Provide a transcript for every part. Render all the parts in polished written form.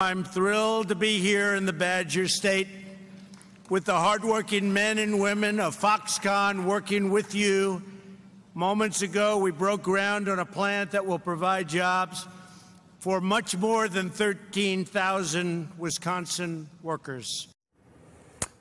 I'm thrilled to be here in the Badger State with the hardworking men and women of Foxconn working with you. Moments ago, we broke ground on a plant that will provide jobs for much more than 13,000 Wisconsin workers.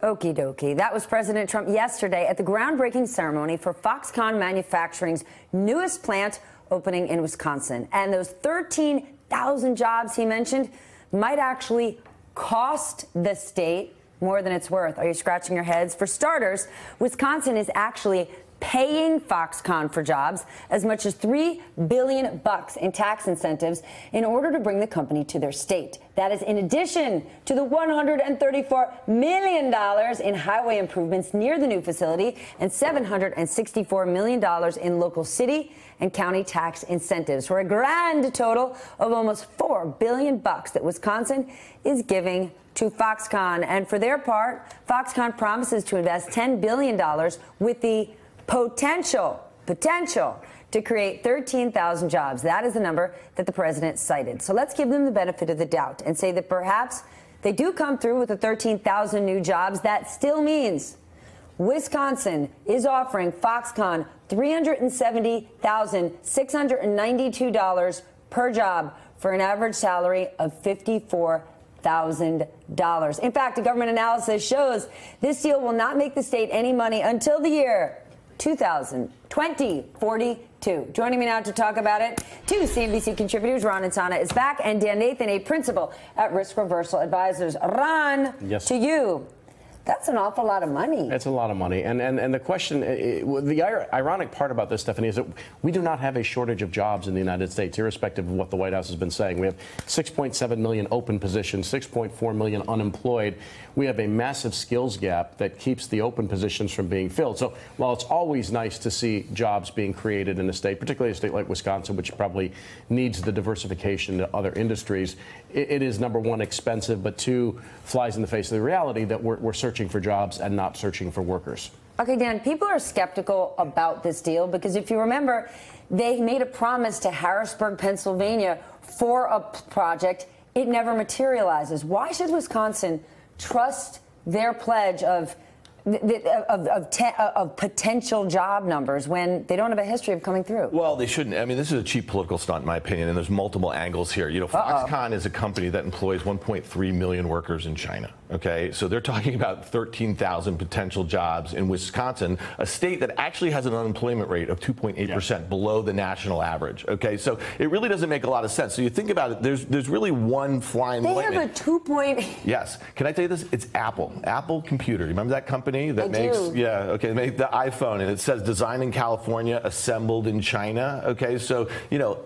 Okie dokie. That was President Trump yesterday at the groundbreaking ceremony for Foxconn Manufacturing's newest plant opening in Wisconsin. And those 13,000 jobs he mentioned might actually cost the state more than it's worth. Are you scratching your heads? For starters, Wisconsin is actually paying Foxconn for jobs as much as $3 billion in tax incentives in order to bring the company to their state. That is in addition to the $134 million in highway improvements near the new facility and $764 million in local city and county tax incentives for a grand total of almost $4 billion that Wisconsin is giving to Foxconn. And for their part, Foxconn promises to invest $10 billion with the potential to create 13,000 jobs. That is the number that the president cited. So let's give them the benefit of the doubt and say that perhaps they do come through with the 13,000 new jobs. That still means Wisconsin is offering Foxconn $370,692 per job for an average salary of $54,000. In fact, a government analysis shows this deal will not make the state any money until the year 2042. Joining me now to talk about it, two CNBC contributors. Ron Insana is back, and Dan Nathan, a principal at Risk Reversal Advisors. Ron, yes. To you. That's an awful lot of money. It's a lot of money. And the question, the ironic part about this, Stephanie, is that we do not have a shortage of jobs in the United States, irrespective of what the White House has been saying. We have 6.7 million open positions, 6.4 million unemployed. We have a massive skills gap that keeps the open positions from being filled. So while it's always nice to see jobs being created in a state, particularly a state like Wisconsin, which probably needs the diversification to other industries, it is, number one, expensive, but two, flies in the face of the reality that we're searching for jobs and not searching for workers. Okay, Dan, people are skeptical about this deal because if you remember, they made a promise to Harrisburg, Pennsylvania for a project. It never materializes. Why should Wisconsin trust their pledge of potential job numbers when they don't have a history of coming through? Well, they shouldn't. I mean, this is a cheap political stunt, in my opinion, and there's multiple angles here. You know, Foxconn is a company that employs 1.3 million workers in China. Okay, so they're talking about 13,000 potential jobs in Wisconsin, a state that actually has an unemployment rate of 2.8%, below the national average. Okay, so it really doesn't make a lot of sense. So you think about it, there's really one flying They have a 2.8. Yes. Can I tell you this? It's Apple. Apple Computer. You remember that company that makes make the iPhone, and it says designed in California, assembled in China. Okay, so you know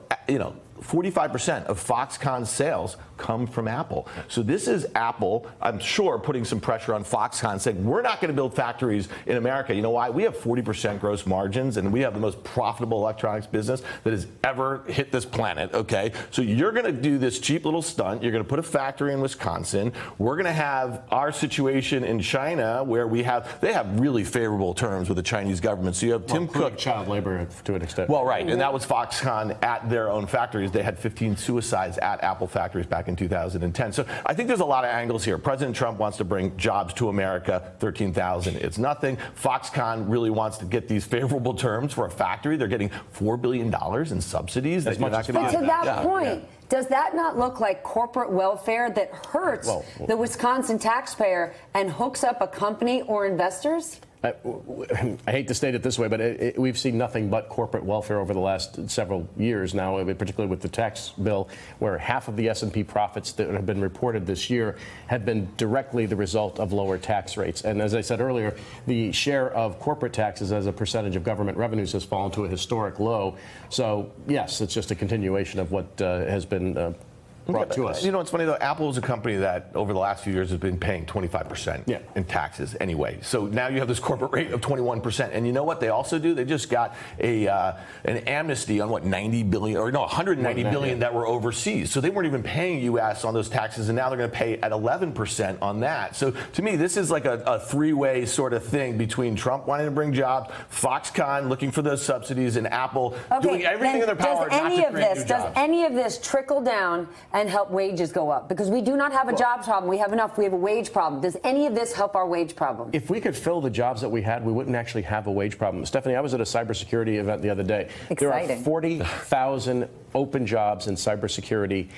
45% of Foxconn's sales come from Apple. So this is Apple, I'm sure, putting some pressure on Foxconn, saying we're not going to build factories in America. You know why? We have 40% gross margins, and we have the most profitable electronics business that has ever hit this planet. Okay, so you're going to do this cheap little stunt. You're going to put a factory in Wisconsin. We're going to have our situation in China, where they have really favorable terms with the Chinese government. So you have Tim Cook, child labor to an extent. Well, right, and that was Foxconn at their own factories. They had 15 suicides at Apple factories back in 2010. So I think there's a lot of angles here. President Trump wants to bring jobs to America. 13,000, it's nothing. Foxconn really wants to get these favorable terms for a factory. They're getting $4 billion in subsidies. But to that point, does that not look like corporate welfare that hurts the Wisconsin taxpayer and hooks up a company or investors? I hate to state it this way, but we've seen nothing but corporate welfare over the last several years now, particularly with the tax bill, where half of the S&P profits that have been reported this year have been directly the result of lower tax rates. And as I said earlier, the share of corporate taxes as a percentage of government revenues has fallen to a historic low. So, yes, it's just a continuation of what has been brought to us. You know, it's funny, though. Apple is a company that over the last few years has been paying 25% in taxes anyway. So now you have this corporate rate of 21%. And you know what they also do? They just got an amnesty on, what, 90 billion, or no, 190 billion that were overseas. So they weren't even paying U.S. on those taxes, and now they're going to pay at 11% on that. So to me, this is like a three-way sort of thing between Trump wanting to bring jobs, Foxconn looking for those subsidies, and Apple doing everything in their power not to create new jobs. Does any of this trickle down and help wages go up? Because we do not have a jobs problem. We have enough. We have a wage problem. Does any of this help our wage problem? If we could fill the jobs that we had, we wouldn't actually have a wage problem. Stephanie, I was at a cybersecurity event the other day. Exciting. There are 40,000 open jobs in cybersecurity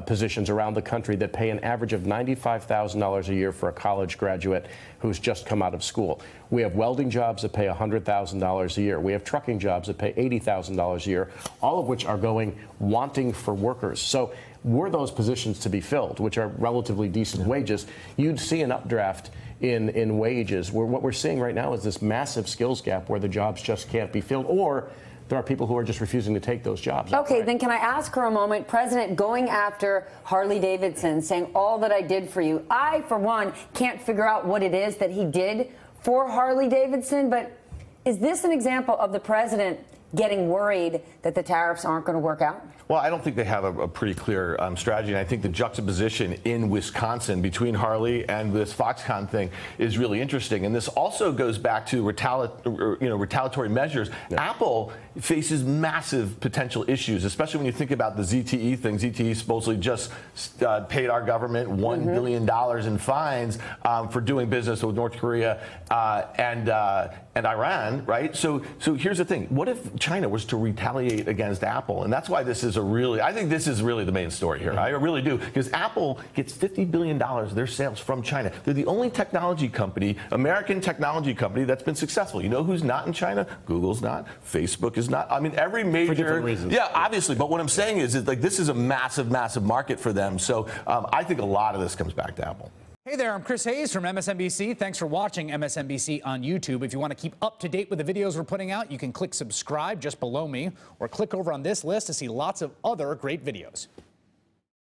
positions around the country that pay an average of $95,000 a year for a college graduate who's just come out of school. We have welding jobs that pay $100,000 a year. We have trucking jobs that pay $80,000 a year, all of which are going wanting for workers. So were those positions to be filled, which are relatively decent wages, you'd see an updraft in wages. What we're seeing right now is this massive skills gap where the jobs just can't be filled, or there are people who are just refusing to take those jobs. Okay, then can I ask for a moment? President going after Harley Davidson, saying all that I did for you. I, for one, can't figure out what it is that he did for Harley Davidson, but is this an example of the president getting worried that the tariffs aren't going to work out? Well, I don't think they have a pretty clear strategy, and I think the juxtaposition in Wisconsin between Harley and this Foxconn thing is really interesting. And this also goes back to retaliatory measures. Yeah. Apple faces massive potential issues, especially when you think about the ZTE thing. ZTE supposedly just paid our government $1 billion in fines for doing business with North Korea and Iran, right? So here's the thing. What if China was to retaliate against Apple? And that's why this is I think this is really the main story here. I really do, because Apple gets $50 billion of their sales from China. They're the only technology company, American technology company, that's been successful. You know who's not in China? Google's not. Facebook is not. I mean, every major. For different reasons. Yeah, obviously. But what I'm saying is like this is a massive, massive market for them. So I think a lot of this comes back to Apple. Hey there, I'm Chris Hayes from MSNBC. Thanks for watching MSNBC on YouTube. If you want to keep up to date with the videos we're putting out, you can click subscribe just below me or click over on this list to see lots of other great videos.